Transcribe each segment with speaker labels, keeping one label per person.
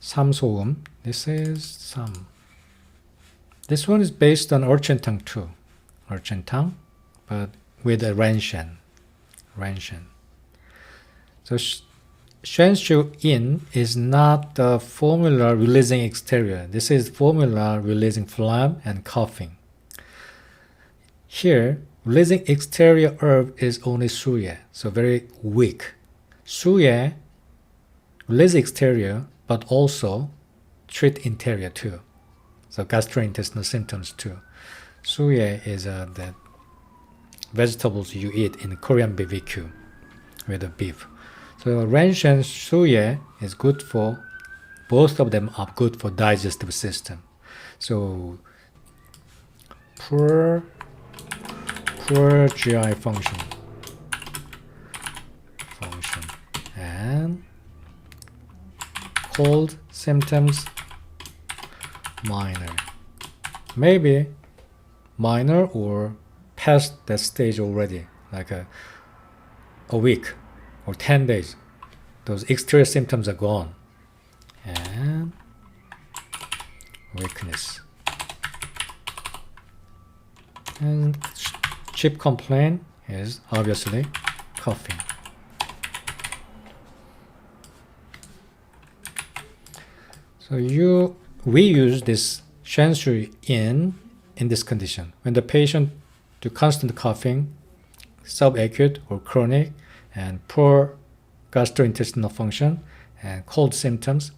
Speaker 1: 삼소음. This is Sam. This one is based on Chen Tang too. Chen Tang, but with a Ren-Shen. So Shen Su Yin is not the formula releasing exterior. This is formula releasing phlegm and coughing. Here, releasing exterior herb is only Su Ye, so very weak. Su Ye release exterior, but also treat interior too. So gastrointestinal symptoms too. Su Ye is the vegetables you eat in Korean BBQ with the beef. So Ren-Shen Su Ye is good for, both of them are good for digestive system. So poor GI function and cold symptoms minor, maybe minor or past that stage already, like a week or 10 days. Those exterior symptoms are gone. And weakness. And chief complaint is obviously coughing. So we use this Shen Su Yin in this condition. When the patient do constant coughing, subacute or chronic, and poor gastrointestinal function and cold symptoms,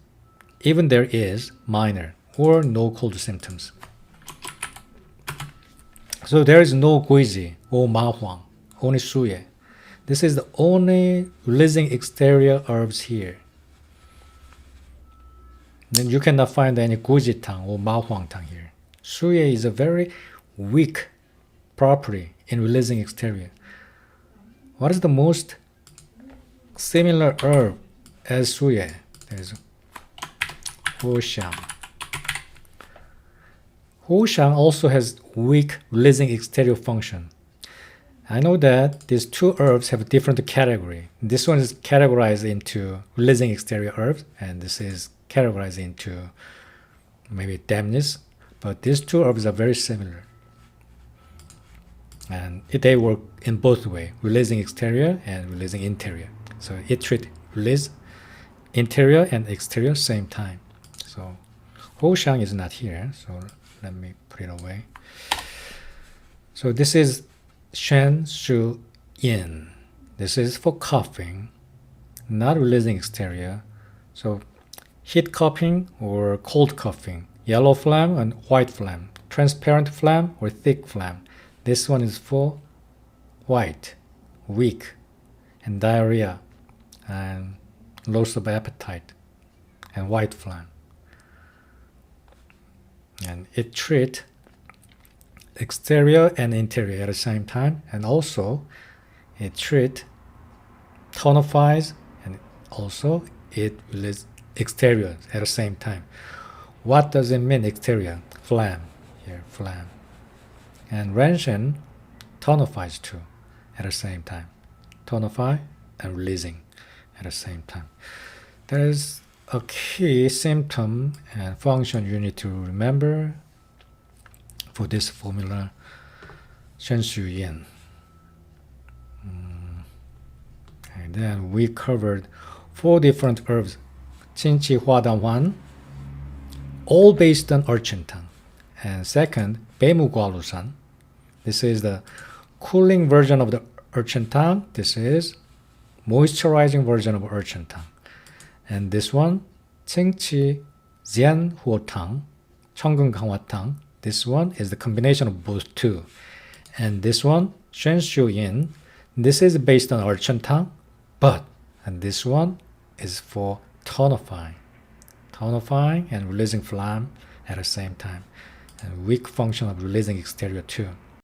Speaker 1: even there is minor or no cold symptoms. So there is no guiji or ma huang, only Su Ye. This is the only releasing exterior herbs here. Then you cannot find any guiji tang or ma huang tang here. Su Ye is a very weak property in releasing exterior. What is the most similar herb as Su Ye? There is Huxiang. Huxiang also has weak releasing exterior function. I know that these two herbs have a different category. This one is categorized into releasing exterior herbs, and this is categorized into maybe dampness, but these two herbs are very similar. And they work in both ways, releasing exterior and releasing interior. So it treats release interior and exterior same time. So Huxiang is not here, so let me put it away. So this is Shen Su Yin. This is for coughing, not releasing exterior. So heat coughing or cold coughing, yellow phlegm and white phlegm, transparent phlegm or thick phlegm. This one is for white, weak, and diarrhea, and loss of appetite, and white phlegm. And it treats exterior and interior at the same time, and also it treats, tonifies, and also it releases exterior at the same time. What does it mean, exterior? Phlegm, here, phlegm. And Ren-Shen tonifies too at the same time. Tonify and releasing at the same time. There is a key symptom and function you need to remember for this formula, Shen Su Yin. And then we covered 4 different herbs, Qin Qi Hua Dan Huan, all based on Chen Tang. And second, Beimu Gualusan. This is the cooling version of the Chen Tang. This is moisturizing version of Chen Tang. And this one, Qingqi Zian Huo Tang, Chonggung Kanghua Tang. This one is the combination of both two. And this one, Shen Su Yin. This is based on Chen Tang, and this one is for tonifying and releasing phlegm at the same time. And weak function of releasing exterior too.